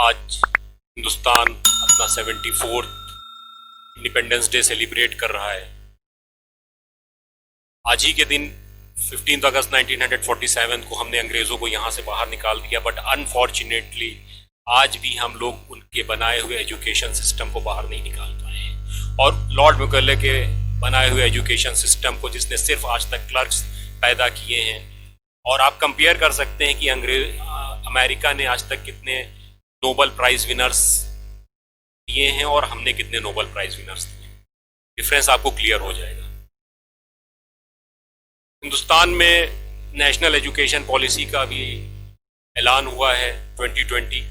आज हिंदुस्तान अपना 74th independence day celebrate कर रहा है। आज ही के दिन 15 अगस्त 1947 को हमने अंग्रेजों को यहाँ से बाहर निकाल दिया, बट अनफॉर्चुनेटली आज भी हम लोग उनके बनाए हुए एजुकेशन सिस्टम को बाहर नहीं निकाल पाए हैं। और लॉर्ड मैकॉले के बनाए हुए एजुकेशन सिस्टम को, जिसने सिर्फ आज तक क्लर्क्स पैदा किए हैं, और आप कंपेयर कर सकते हैं कि अमेरिका ने आज तक कितने नोबेल प्राइज विनर्स दिए हैं और हमने कितने नोबेल प्राइज विनर्स दिए। डिफरेंस आपको क्लियर हो जाएगा। हिंदुस्तान में नेशनल एजुकेशन पॉलिसी का भी ऐलान हुआ है 2020।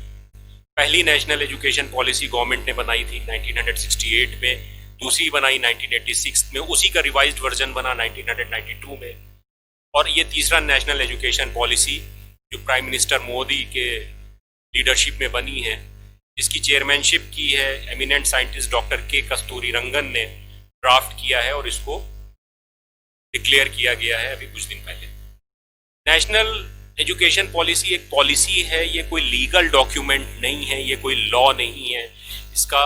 पहली नेशनल एजुकेशन पॉलिसी गवर्नमेंट ने बनाई थी 1968 में, दूसरी बनाई 1986 में, उसी का रिवाइज्ड वर्जन बना 1992 में, और ये तीसरा नेशनल एजुकेशन पॉलिसी जो प्राइम मिनिस्टर मोदी के लीडरशिप में बनी है, जिसकी चेयरमैनशिप की है एमिनेंट साइंटिस्ट डॉक्टर के कस्तूरीरंगन ने ड्राफ्ट किया है और इसको डिक्लेयर किया गया है अभी कुछ दिन पहले। नेशनल एजुकेशन पॉलिसी एक पॉलिसी है, ये कोई लीगल डॉक्यूमेंट नहीं है, ये कोई लॉ नहीं है, इसका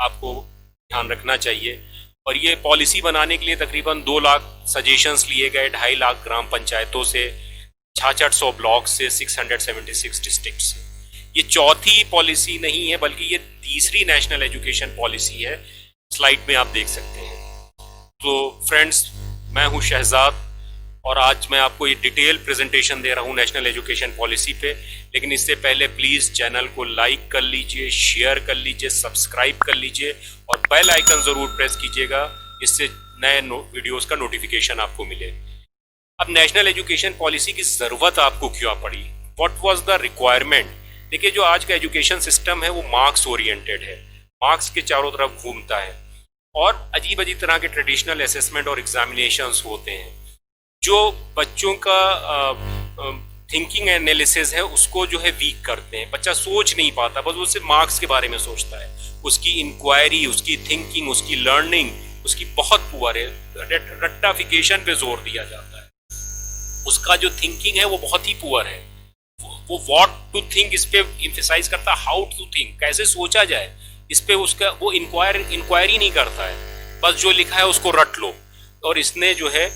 आपको ध्यान रखना चाहिए। और ये पॉलिसी बनाने के लिए तकरीबन 2 लाख सजेशंस लिए गए 2.5 लाख ग्राम पंचायतों से, 6600 ब्लॉक से, 676 डिस्ट्रिक्ट से। ये चौथी पॉलिसी नहीं है, बल्कि ये तीसरी नेशनल एजुकेशन पॉलिसी है। स्लाइड में आप देख सकते हैं। तो फ्रेंड्स, मैं हूं शहजाद और आज मैं आपको ये डिटेल प्रेजेंटेशन दे रहा हूं नेशनल एजुकेशन पॉलिसी पे। लेकिन इससे पहले प्लीज चैनल को लाइक कर लीजिए, शेयर कर लीजिए, सब्सक्राइब कर लीजिए और बेल आइकन जरूर प्रेस कीजिएगा, इससे नए वीडियोस का नोटिफिकेशन आपको मिले। अब नेशनल एजुकेशन पॉलिसी की जरूरत आपको क्यों पड़ी? What was the requirement? देखिए, जो आज का एजुकेशन सिस्टम है वो मार्क्स ओरिएंटेड है, मार्क्स के चारों तरफ घूमता है और अजीब अजीब तरह के ट्रेडिशनल असेसमेंट और एग्जामिनेशंस होते हैं जो बच्चों का थिंकिंग एनालिसिस है उसको जो है वीक करते हैं। बच्चा सोच नहीं पाता, बस वो सिर्फ मार्क्स के बारे में सोचता है। उसकी इंक्वायरी, उसकी थिंकिंग, उसकी लर्निंग उसकी बहुत पुअर है। रट्टाफिकेशन पे जोर दिया जाता है। उसका जो थिंकिंग है वो बहुत ही पुअर है। वो व्हाट टू थिंक इस पे एम्फसाइज करता है, हाउ टू थिंक, कैसे सोचा जाए, इस पे उसका वो इंक्वायरी नहीं करता है। बस जो लिखा है उसको रट लो। और इसने जो है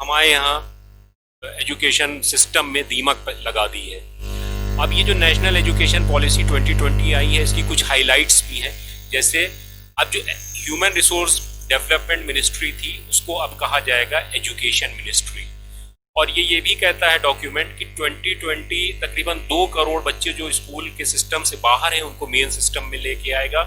हमारे यहाँ एजुकेशन सिस्टम में दीमक लगा दी है। अब ये जो नेशनल एजुकेशन पॉलिसी 2020 आई है, इसकी कुछ हाइलाइट्स भी हैं। जैसे अब जो ह्यूमन रिसोर्स डेवलपमेंट मिनिस्ट्री थी उसको अब कहा जाएगा एजुकेशन मिनिस्ट्री। और ये भी कहता है डॉक्यूमेंट कि 2020 तकरीबन 2 करोड़ बच्चे जो स्कूल के सिस्टम से बाहर हैं उनको मेन सिस्टम में लेके आएगा।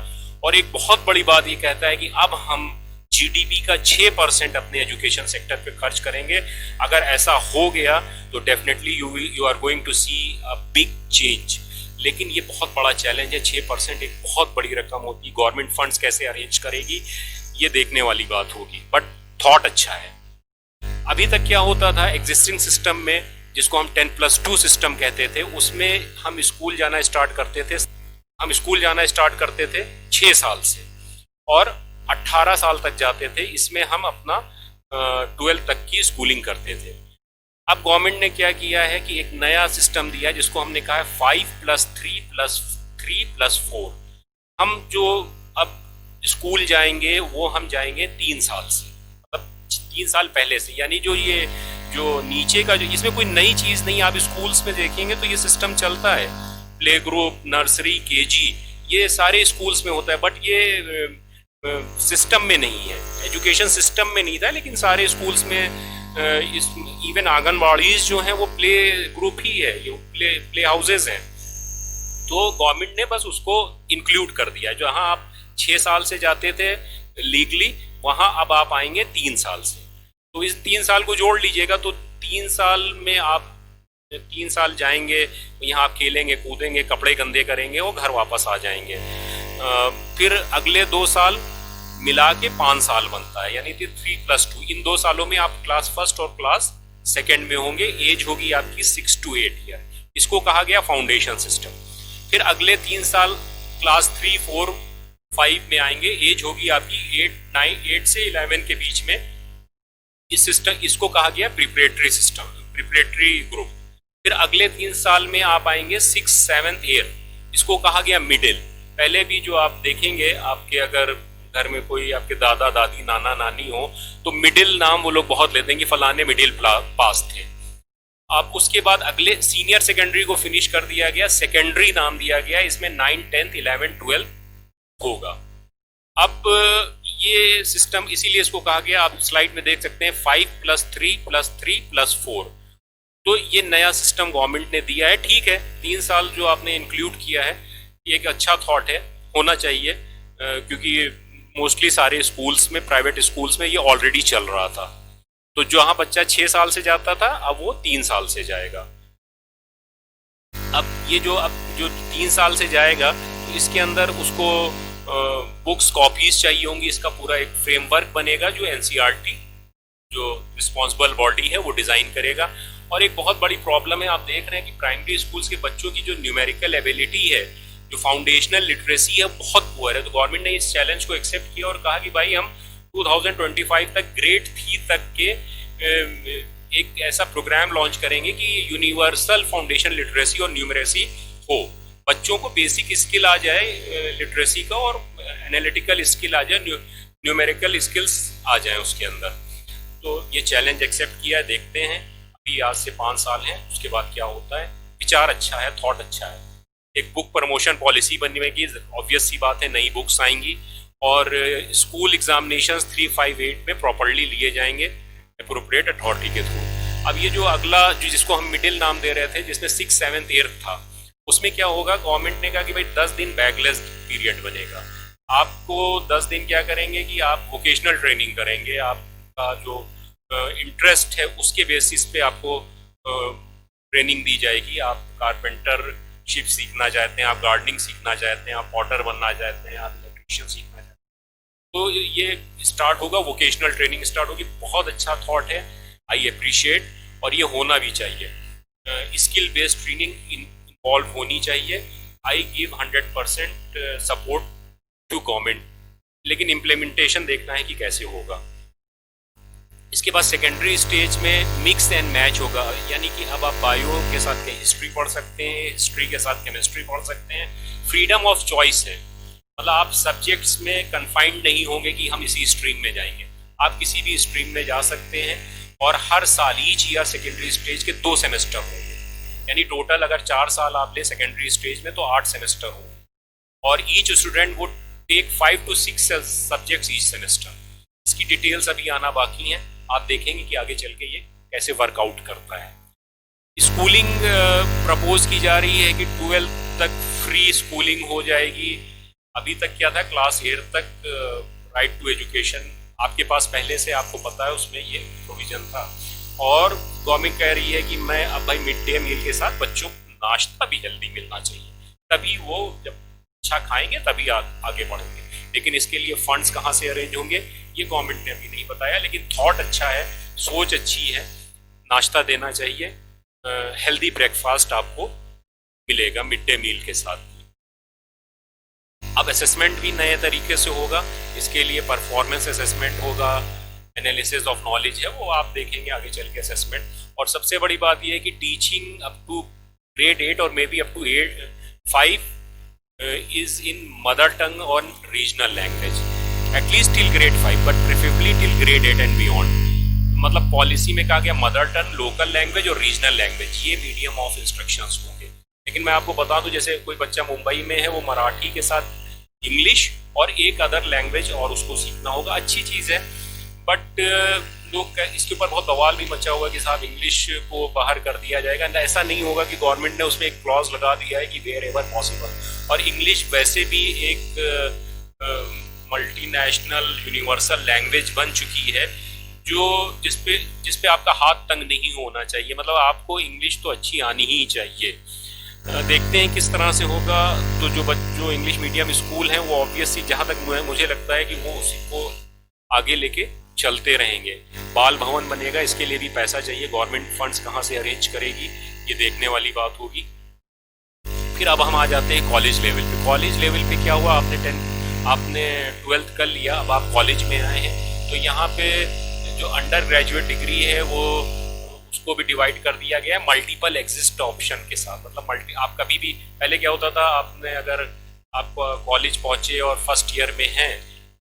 और एक बहुत बड़ी बात ये कहता है कि अब हम जीडीपी का 6% अपने एजुकेशन सेक्टर पे खर्च करेंगे। अगर ऐसा हो गया तो definitely you are going to see a big change. लेकिन ये बहुत बड़ा चैलेंज है। 6% एक बहुत बड़ी रकम होती है। गवर्नमेंट फंड्स कैसे अरेंज करेगी ये देखने वाली बात होगी, बट थॉट अच्छा है। अभी तक क्या होता था एग्जिस्टिंग सिस्टम में, जिसको हम 10+2 सिस्टम कहते थे, उसमें हम स्कूल जाना स्टार्ट करते थे 6 साल से और 18 साल तक जाते थे। इसमें हम अपना 12 तक की स्कूलिंग करते थे। अब गवर्नमेंट ने क्या किया है कि एक नया सिस्टम दिया जिसको हमने कहा है 5+3+3+4। हम जो अब स्कूल जाएंगे वो हम जाएंगे 3 साल से, 3 साल पहले से। यानी जो नीचे का, जो इसमें कोई नई चीज नहीं। आप स्कूल्स में देखेंगे तो ये सिस्टम चलता है, प्ले ग्रुप, नर्सरी, केजी, ये सारे स्कूल्स में होता है, बट ये सिस्टम में नहीं है, एजुकेशन सिस्टम में नहीं था। लेकिन सारे स्कूल्स में इवन आंगनबाड़ीज जो हैं वो प्ले ग्रुप ही है, ये प्ले हाउसेज हैं। तो गवर्नमेंट ने बस उसको इंक्लूड कर दिया। जहां आप 6 साल से जाते थे लीगली, वहां अब आप आएंगे 3 साल से। तो इस 3 साल को जोड़ लीजिएगा तो 3 साल में आप 3 साल जाएंगे, यहाँ आप खेलेंगे, कूदेंगे, कपड़े गंदे करेंगे और घर वापस आ जाएंगे। फिर अगले 2 साल मिला के 5 साल बनता है, यानी 3+2। इन 2 सालों में आप क्लास फर्स्ट और क्लास सेकेंड में होंगे। एज होगी आपकी 6 to 8 ईयर। इसको कहा गया फाउंडेशन सिस्टम। फिर अगले 3 साल क्लास 3, 4, 5 में आएंगे। एज होगी आपकी 8 से 11 के बीच में। इस सिस्टम, इसको कहा गया प्रिपरेटरी सिस्टम, प्रिपरेटरी ग्रुप। फिर अगले 3 साल में आप आएंगे 6, 7 ईयर। इसको कहा गया मिडिल। पहले भी जो आप देखेंगे, आपके अगर घर में कोई आपके दादा दादी नाना नानी हो तो मिडिल नाम वो लोग बहुत लेते हैं कि फलाने मिडिल पास थे। अब उसके बाद अगले सीनियर सेकेंडरी को फिनिश कर दिया गया, सेकेंडरी नाम दिया गया, इसमें 9, 10, 11, 12 होगा। अब ये सिस्टम इसीलिए इसको कहा गया, आप स्लाइड में देख सकते हैं 5+3+3+4। तो ये नया सिस्टम गवर्नमेंट ने दिया है। ठीक है, 3 साल जो आपने इंक्लूड किया है एक अच्छा थॉट है, होना चाहिए, क्योंकि मोस्टली सारे स्कूल्स में, प्राइवेट स्कूल्स में ये ऑलरेडी चल रहा था। तो जहां बच्चा 6 साल से जाता था अब वो 3 साल से जाएगा। अब जो 3 साल से जाएगा तो इसके अंदर उसको बुक्स कॉपीज चाहिए होंगी, इसका पूरा एक फ्रेमवर्क बनेगा जो एनसीईआरटी जो रिस्पॉन्सिबल बॉडी है वो डिज़ाइन करेगा। और एक बहुत बड़ी प्रॉब्लम है, आप देख रहे हैं कि प्राइमरी स्कूल्स के बच्चों की जो न्यूमेरिकल एबिलिटी है, जो फाउंडेशनल लिटरेसी है, बहुत पुअर है। तो गवर्नमेंट ने इस चैलेंज को एक्सेप्ट किया और कहा कि भाई हम 2025 तक ग्रेड 3 तक के एक ऐसा प्रोग्राम लॉन्च करेंगे कि यूनिवर्सल फाउंडेशन लिटरेसी और न्यूमरेसी हो, बच्चों को बेसिक स्किल आ जाए लिटरेसी का और एनालिटिकल स्किल आ जाए, न्यूमेरिकल स्किल्स आ जाए उसके अंदर। तो ये चैलेंज एक्सेप्ट किया, देखते हैं अभी आज से 5 साल हैं, उसके बाद क्या होता है। विचार अच्छा है, थॉट अच्छा है। एक बुक प्रमोशन पॉलिसी बनने की ऑब्वियस सी बात है, नई बुक्स आएंगी और स्कूल एग्जामिनेशंस 358 में प्रॉपरली लिए जाएंगे एप्रोप्रिएट अथॉरिटी के थ्रू। अब ये जो अगला जिसको हम मिडिल नाम दे रहे थे, जिसमें 6, 7, 8 था, उसमें क्या होगा, गवर्नमेंट ने कहा कि भाई 10 दिन बैकलेस पीरियड बनेगा। आपको 10 दिन क्या करेंगे कि आप वोकेशनल ट्रेनिंग करेंगे, आपका जो इंटरेस्ट है उसके बेसिस पे आपको ट्रेनिंग दी जाएगी। आप कारपेंटरशिप सीखना चाहते हैं, आप गार्डनिंग सीखना चाहते हैं, आप पॉटर बनना चाहते हैं, आप इलेक्ट्रीशियन सीखना चाहते हैं, तो ये स्टार्ट होगा, वोकेशनल ट्रेनिंग स्टार्ट होगी। बहुत अच्छा थॉट है, आई अप्रिशिएट, और ये होना भी चाहिए। स्किल बेस्ड ट्रेनिंग इन्वॉल्व होनी चाहिए। I give 100% support to government, लेकिन इम्प्लीमेंटेशन देखना है कि कैसे होगा। इसके बाद सेकेंडरी स्टेज में मिक्स एंड मैच होगा, यानी कि अब आप बायो के साथ हिस्ट्री पढ़ सकते हैं, हिस्ट्री के साथ केमिस्ट्री पढ़ सकते हैं। फ्रीडम ऑफ चॉइस है, मतलब आप सब्जेक्ट्स में कन्फाइंड नहीं होंगे कि हम इसी स्ट्रीम में जाएंगे, आप किसी भी स्ट्रीम में जा सकते हैं। और हर साल ईच ईयर सेकेंडरी स्टेज के 2 सेमेस्टर होंगे, यानी टोटल अगर 4 साल आप ले सेकेंडरी स्टेज में तो 8 सेमेस्टर होंगे। और each student would take 5 to 6 subjects each semester. इसकी डिटेल्स अभी आना बाकी हैं, आप देखेंगे कि आगे चल के ये कैसे वर्कआउट करता है। स्कूलिंग प्रपोज की जा रही है कि 12th तक फ्री स्कूलिंग हो जाएगी। अभी तक क्या था, क्लास 8 तक राइट टू एजुकेशन आपके पास पहले से, आपको पता है उसमें ये प्रोविजन था। और गवर्नमेंट कह रही है कि मैं अब भाई मिड डे मील के साथ बच्चों को नाश्ता भी जल्दी मिलना चाहिए, तभी वो जब अच्छा खाएंगे तभी आगे बढ़ेंगे। लेकिन इसके लिए फंड्स कहाँ से अरेंज होंगे ये गवर्नमेंट ने अभी नहीं बताया, लेकिन थॉट अच्छा है, सोच अच्छी है। नाश्ता देना चाहिए, हेल्दी ब्रेकफास्ट आपको मिलेगा मिड डे मील के साथ। अब असेसमेंट भी नए तरीके से होगा, इसके लिए परफॉर्मेंस असेसमेंट होगा, एनालिसिस ऑफ नॉलेज है वो आप देखेंगे आगे चल के असेसमेंट। और सबसे बड़ी बात यह है कि टीचिंग अप टू ग्रेड 8 और maybe up to 5 is in mother tongue or regional language, at least till grade 5 but preferably till grade 8 and beyond। मतलब पॉलिसी में कहा गया मदर टंग, लोकल लैंग्वेज और रीजनल लैंग्वेज, ये medium of instructions होंगे। लेकिन मैं आपको बता दूं, जैसे कोई बच्चा मुंबई में है, वो मराठी के साथ इंग्लिश और एक अदर लैंग्वेज और उसको सीखना होगा, अच्छी चीज़ है। बट लोग इसके ऊपर बहुत बवाल भी मचा हुआ कि साहब इंग्लिश को बाहर कर दिया जाएगा। ऐसा नहीं होगा कि गवर्नमेंट ने उसमें एक क्लॉज लगा दिया है कि वेयर एवर पॉसिबल। और इंग्लिश वैसे भी एक मल्टीनेशनल यूनिवर्सल लैंग्वेज बन चुकी है, जो जिसपे आपका हाथ तंग नहीं होना चाहिए। मतलब आपको इंग्लिश तो अच्छी आनी ही चाहिए। देखते हैं किस तरह से होगा। तो जो इंग्लिश मीडियम स्कूल हैं वो ऑब्वियसली, जहाँ तक मुझे लगता है कि वो उसी को आगे लेके चलते रहेंगे। बाल भवन बनेगा, इसके लिए भी पैसा चाहिए, गवर्नमेंट फंड्स कहाँ से अरेंज करेगी ये देखने वाली बात होगी। फिर अब हम आ जाते हैं कॉलेज लेवल पे। कॉलेज लेवल पे क्या हुआ, आपने 12th कर लिया, अब आप कॉलेज में आए हैं, तो यहाँ पे जो अंडर ग्रेजुएट डिग्री है वो उसको भी डिवाइड कर दिया गया है मल्टीपल एग्जिस्ट ऑप्शन के साथ। मतलब आप कभी भी, पहले क्या होता था, आपने अगर आप कॉलेज पहुंचे और फर्स्ट ईयर में हैं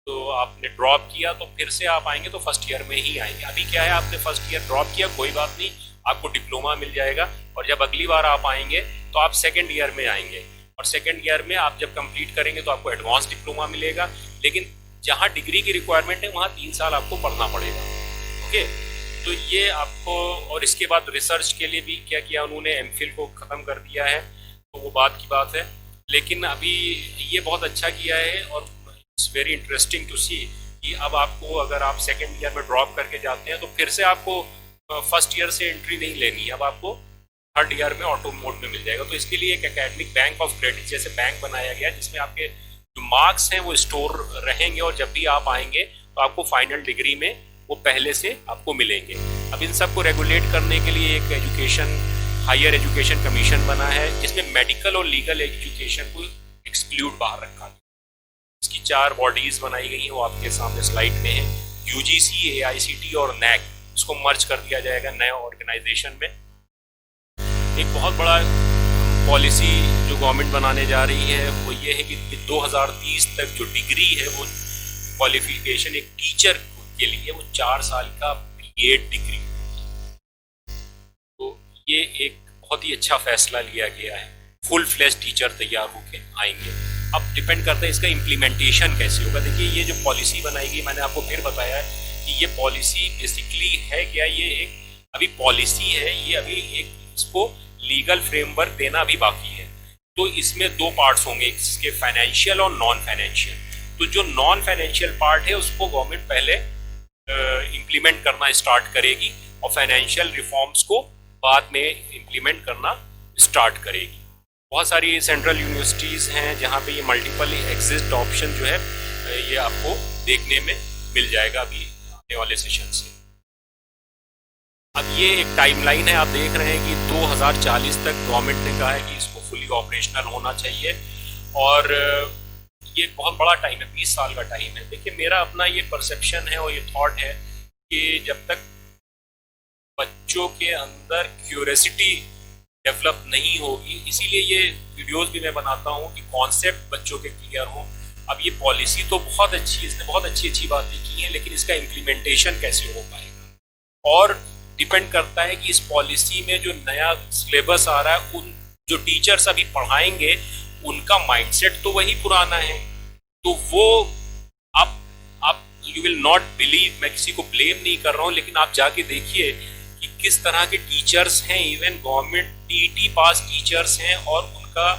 तो आपने ड्रॉप किया तो फिर से आप आएंगे तो फर्स्ट ईयर में ही आएंगे। अभी क्या है, आपने फर्स्ट ईयर ड्रॉप किया, कोई बात नहीं, आपको डिप्लोमा मिल जाएगा, और जब अगली बार आप आएंगे तो आप सेकेंड ईयर में आएंगे, और सेकेंड ईयर में आप जब कंप्लीट करेंगे तो आपको एडवांस डिप्लोमा मिलेगा। लेकिन जहाँ डिग्री की रिक्वायरमेंट है वहाँ 3 साल आपको पढ़ना पड़ेगा। ओके, तो ये आपको, और इसके बाद रिसर्च के लिए भी क्या किया उन्होंने, एमफिल को ख़त्म कर दिया है, तो वो बात की बात है। लेकिन अभी ये बहुत अच्छा किया है, और इट्स वेरी इंटरेस्टिंग टू सी कि अब आपको, अगर आप सेकेंड ईयर में ड्रॉप करके जाते हैं तो फिर से आपको फर्स्ट ईयर से एंट्री नहीं लेनी है, अब आपको थर्ड ईयर में ऑटो मोड में मिल जाएगा। तो इसके लिए एक एकेडमिक बैंक ऑफ क्रेडिट जैसे बैंक बनाया गया, जिसमें आपके जो मार्क्स हैं वो स्टोर रहेंगे, और जब भी आप आएंगे तो आपको फाइनल डिग्री में वो पहले से आपको मिलेंगे। अब इन सबको रेगुलेट करने के लिए एक हायर एजुकेशन कमीशन बना है, जिसमें मेडिकल और लीगल एजुकेशन को एक्सक्लूड बाहर रखा है। इसकी 4 बॉडीज बनाई गई हैं, वो आपके सामने स्लाइड में है। यूजीसी, एआईसीटी और नैक, इसको मर्ज कर दिया जाएगा नए ऑर्गेनाइजेशन में। एक बहुत बड़ा पॉलिसी जो गवर्नमेंट बनाने जा रही है वो ये है कि 2030 तक जो डिग्री है, वो क्वालिफिकेशन एक टीचर के लिए वो 4 साल का बीएड डिग्री। तो ये एक बहुत ही अच्छा फैसला लिया गया है, फुल फ्लेश टीचर तैयार होके आएंगे। अब डिपेंड करता है इसका इम्प्लीमेंटेशन कैसे होगा। देखिए, ये जो पॉलिसी बनाई गई, मैंने आपको फिर बताया कि ये पॉलिसी बेसिकली है क्या, ये एक अभी पॉलिसी है, ये अभी एक इसको लीगल फ्रेमवर्क देना भी बाकी है। तो इसमें 2 पार्ट्स होंगे, इसके फाइनेंशियल और नॉन फाइनेंशियल। तो जो नॉन फाइनेंशियल पार्ट है उसको गवर्नमेंट पहले इम्प्लीमेंट करना स्टार्ट करेगी, और फाइनेंशियल रिफॉर्म्स को बाद में इम्प्लीमेंट करना स्टार्ट करेगी। बहुत सारी सेंट्रल यूनिवर्सिटीज़ हैं जहाँ पे ये मल्टीपल एग्जिस्ट ऑप्शन जो है ये आपको देखने में मिल जाएगा अभी आने वाले सेशन से। अब ये एक टाइमलाइन है, आप देख रहे हैं कि 2040 तक गवर्नमेंट ने कहा है कि इसको फुली ऑपरेशनल होना चाहिए, और ये बहुत बड़ा टाइम है, 20 साल का टाइम है। देखिए, मेरा अपना ये परसेप्शन है और ये थॉट है कि जब तक बच्चों के अंदर क्यूरियोसिटी डेवलप नहीं होगी, इसीलिए ये वीडियोस भी मैं बनाता हूँ कि कॉन्सेप्ट बच्चों के क्लियर हो। अब ये पॉलिसी तो बहुत अच्छी है, इसने बहुत अच्छी बातें की हैं, लेकिन इसका इम्प्लीमेंटेशन कैसे हो पाएगा, और डिपेंड करता है कि इस पॉलिसी में जो नया सिलेबस आ रहा है, उन जो टीचर्स अभी पढ़ाएंगे उनका माइंडसेट तो वही पुराना है। तो वो आप यू विल नॉट बिलीव, मैं किसी को ब्लेम नहीं कर रहा हूँ, लेकिन आप जाके देखिए कि किस तरह के टीचर्स हैं, even government TET pass teachers हैं, और उनका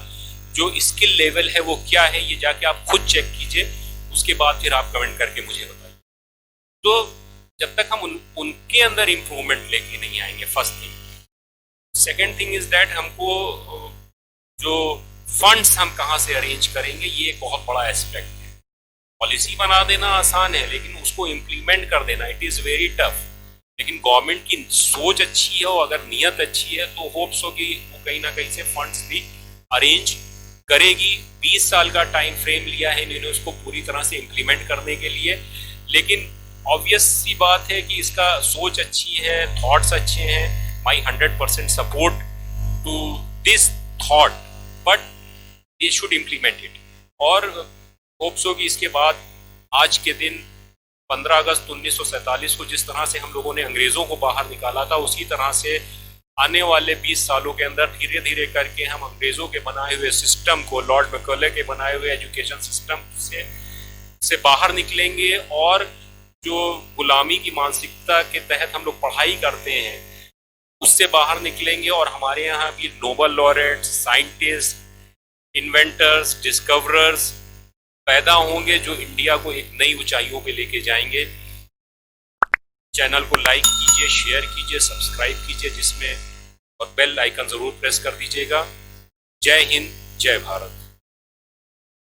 जो स्किल लेवल है वो क्या है, ये जाके आप खुद चेक कीजिए, उसके बाद फिर आप कमेंट करके मुझे बताइए। तो जब तक हम उनके अंदर इम्प्रूवमेंट लेके नहीं आएंगे, first thing. Second thing is that हमको जो फंड्स हम कहाँ से अरेंज करेंगे, ये एक बहुत बड़ा एस्पेक्ट है। पॉलिसी बना देना आसान है, लेकिन उसको इम्प्लीमेंट कर देना इट इज़ वेरी टफ। लेकिन गवर्नमेंट की सोच अच्छी है और अगर नीयत अच्छी है तो होप्स हो कि वो कहीं ना कहीं से फंड्स भी अरेंज करेगी। 20 साल का टाइम फ्रेम लिया है इन्होंने उसको पूरी तरह से इम्प्लीमेंट करने के लिए, लेकिन ऑब्वियस सी बात है कि इसका सोच अच्छी है, थॉट्स अच्छे हैं। My 100% support to this thought, but they should implement it. और होप्स हो कि इसके बाद आज के दिन 15 अगस्त 1947 को जिस तरह से हम लोगों ने अंग्रेज़ों को बाहर निकाला था, उसी तरह से आने वाले 20 सालों के अंदर धीरे धीरे करके हम अंग्रेज़ों के बनाए हुए सिस्टम को, लॉर्ड मैकॉले के बनाए हुए एजुकेशन सिस्टम से बाहर निकलेंगे, और जो गुलामी की मानसिकता के तहत हम लोग पढ़ाई करते हैं उससे बाहर निकलेंगे, और हमारे यहाँ भी Nobel laureates, scientist, inventors, discoverers पैदा होंगे जो इंडिया को एक नई ऊंचाइयों पे लेके जाएंगे। चैनल को लाइक कीजिए, शेयर कीजिए, सब्सक्राइब कीजिए जिसमें, और बेल आइकन ज़रूर प्रेस कर दीजिएगा। जय हिंद, जय भारत।